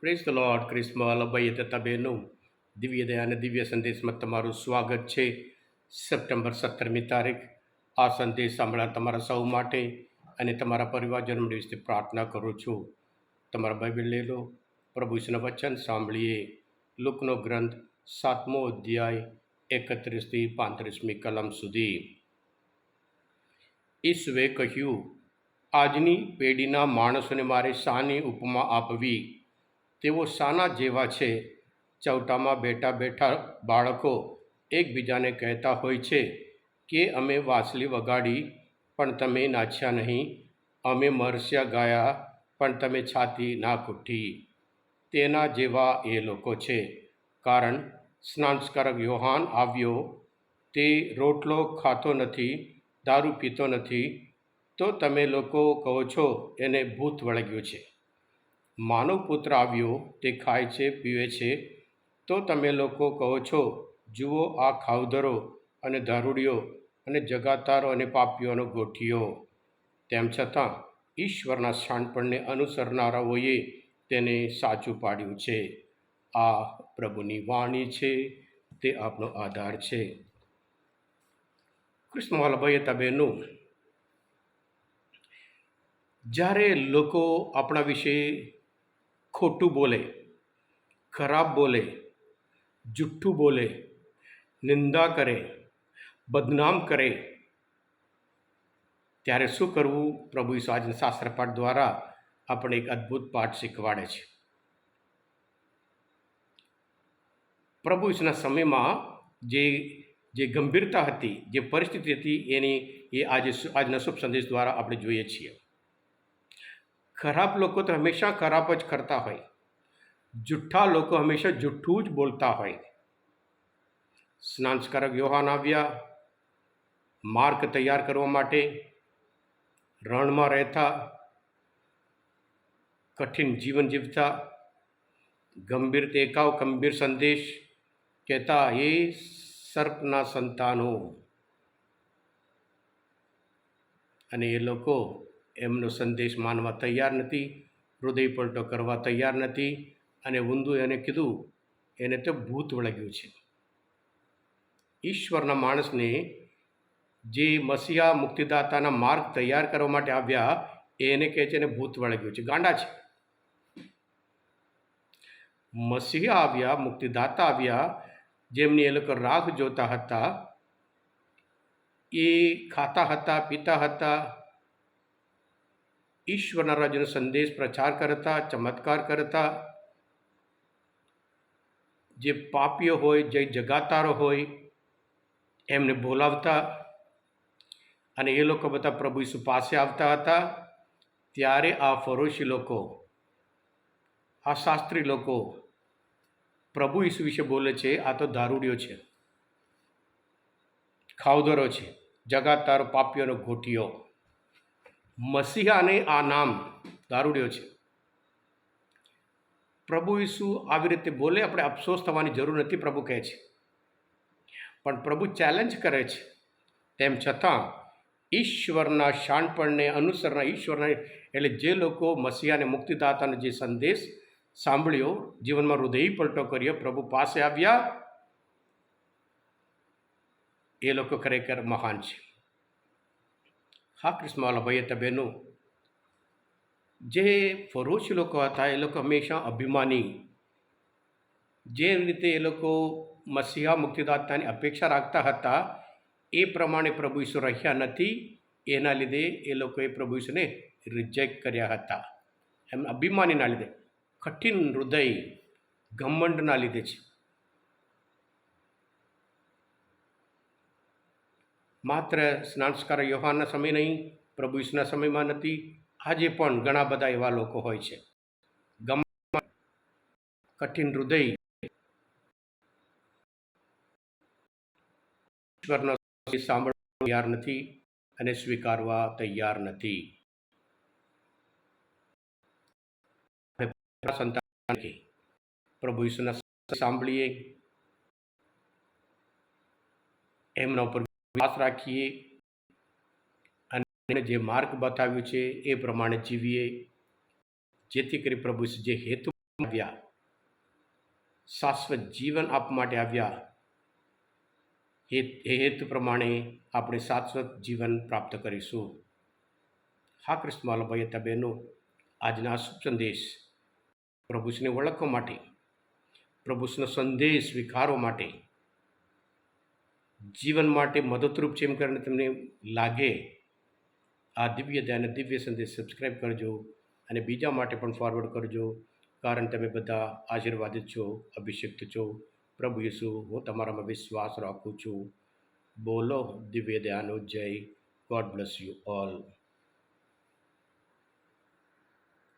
Praise the lord. Christmas લભાઈ તથા બહેનો, દિવ્ય દયા અને દિવ્ય સંદેશમાં તમારું સ્વાગત છે. સપ્ટેમ્બર 17મી તારીખ. આ સંદેશ સાંભળવા તમારા સૌ માટે અને તમારા પરિવારજનો વિશે પ્રાર્થના કરું છું. તમારા બાઇબલ લઈ લો, પ્રભુ ઈસુના વચન સાંભળીએ. લુકનો ગ્રંથ 7મો અધ્યાય 31થી 35મી કલમ સુધી. ઈસુએ કહ્યું, આજની પેઢીના માણસોને મારે શાની ઉપમા આપવી? તેઓ શાના જેવા છે? ચૌટામાં બેઠા બેઠા બાળકો એકબીજાને કહેતા હોય છે કે અમે વાંસળી વગાડી પણ તમે નાચ્યા નહીં, અમે મરસ્યા ગાયા પણ તમે છાતી ના કૂટી. તેના જેવા એ લોકો છે. કારણ સ્નાનસ્કારક યોહાન આવ્યો, તે રોટલો ખાતો નથી, દારૂ પીતો નથી, તો તમે લોકો કહો છો એને ભૂત વળગ્યું છે. માનવ પુત્ર આવ્યો, તે ખાય છે, પીવે છે, તો તમે લોકો કહો છો જુઓ આ ખાવધરો અને દારૂડિયો અને જગાતારો અને પાપીઓનો ગોઠિયો. તેમ છતાં ઈશ્વરના શાણપણને અનુસરનારાઓએ તેને સાચું પાડ્યું છે. આ પ્રભુની વાણી છે, તે આપનો આધાર છે. કૃષ્ણ વલ્લભાઈ તબેનું, જ્યારે લોકો આપણા વિશે ખોટું બોલે, ખરાબ બોલે, જુઠ્ઠું બોલે, નિંદા કરે, બદનામ કરે, ત્યારે શું કરવું? પ્રભુ ઈસુ આજના શાસ્ત્ર પાઠ દ્વારા આપણે એક અદ્ભુત પાઠ શીખવાડે છે. પ્રભુ ઈસુના સમયમાં જે ગંભીરતા હતી, જે પરિસ્થિતિ હતી, એ આજના શુભ સંદેશ દ્વારા આપણે જોઈએ છીએ. ખરાબ લોકો તો હંમેશા ખરાબ જ કરતા હોય. જુઠ્ઠા લોકો હંમેશા જુઠ્ઠું જ બોલતા હોય. સ્નાનસ્કારક યોહાન આવ્યા, માર્ગ તૈયાર કરવા માટે રણમાં રહેતા, કઠિન જીવન જીવતા, ગંભીર સંદેશ કહેતા, એ સર્પના સંતાનો. અને એ લોકો એમનો સંદેશ માનવા તૈયાર નથી, હૃદય પલટો કરવા તૈયાર નથી. અને ઊંધું એને કીધું, એને તો ભૂત વળગ્યું છે. ઈશ્વરના માણસને જે મસીહા મુક્તિદાતાના માર્ગ તૈયાર કરવા માટે આવ્યા, એને કહે છે એને ભૂત વળગ્યું છે, ગાંડા છે. મસીહા આવ્યા, મુક્તિદાતા આવ્યા, જેમની એ લોકો રાહ જોતા હતા. એ ખાતા હતા, પીતા હતા, ઈશ્વરના રાજ્યનો સંદેશ પ્રચાર કરતા, ચમત્કાર કરતા. જે પાપીઓ હોય, જે જગાતારો હોય, એમને બોલાવતા. અને એ લોકો બધા પ્રભુ ઈસુ પાસે આવતા હતા. ત્યારે આ ફરોશી લોકો, આ શાસ્ત્રી લોકો પ્રભુ ઈસુ વિશે બોલે છે, આ તો દારૂડિયો છે, ખાવદરો છે, જગાતારો, પાપીઓનો ગોઠિયો. મસીહાને આ નામ દારૂડિયો છે. પ્રભુ ઈસુ આવી રીતે બોલે, આપણે અફસોસ થવાની જરૂર નથી, પ્રભુ કહે છે. પણ પ્રભુ ચેલેન્જ કરે છે. તેમ છતાં ઈશ્વરના શાણપણને અનુસરનાર, ઈશ્વરના એટલે જે લોકો મસીહાને મુક્તિદાતાનો જે સંદેશ સાંભળ્યો, જીવનમાં હૃદય પલટો કર્યો, પ્રભુ પાસે આવ્યા, એ લોકો ખરેખર મહાન છે. હા કૃષ્ણવાલા ભાઈ હતા બહેનો, જે ફરોશી લોકો હતા, એ લોકો હંમેશા અભિમાની. જે રીતે એ લોકો મસીહા મુક્તિદાતાની અપેક્ષા રાખતા હતા, એ પ્રમાણે પ્રભુ ઈસુ રહ્યા નથી. એના લીધે એ લોકોએ પ્રભુ ઈસુને રિજેક્ટ કર્યા હતા. એમ અભિમાનીના લીધે, કઠિન હૃદય, ઘમંડના લીધે છે. માત્ર સ્નાનસ્કાર યોહાનના સમય નહીં, પ્રભુ ઈસુના સમયમાં નથી, આજે પણ ઘણા બધા એવા લોકો હોય છે. કઠિન હૃદય, ઈશ્વરનો સાંભળવા તૈયાર નથી અને સ્વીકારવા તૈયાર નથી. પ્રભુ ઈસુના સાંભળીએ, એમના ઉપર વિશ્વાસ રાખીએ અને જે માર્ગ બતાવ્યું છે એ પ્રમાણે જીવીએ, જેથી કરી પ્રભુ જે હેતુ આવ્યા, શાશ્વત જીવન આપવા માટે આવ્યા. એ હેતુ પ્રમાણે આપણે શાશ્વત જીવન પ્રાપ્ત કરીશું. હા કૃષ્ણવાલા ભાઈ હતા બહેનો, આજના આ શુભ સંદેશ પ્રભુને ઓળખવા માટે, પ્રભુનો સંદેશ સ્વીકારવા માટે, જીવન માટે મદદરૂપ છે એમ કરીને તમને લાગે, આ દિવ્ય ધ્યાન દિવ્ય સંદેશ સબસ્ક્રાઈબ કરજો અને બીજા માટે પણ ફોરવર્ડ કરજો, કારણ તમે બધા આશીર્વાદિત છો, અભિષિક્ત છો. પ્રભુ યેસુ, હું તમારામાં વિશ્વાસ રાખું છું. બોલો દિવ્ય ધ્યાનો જય. God bless you all.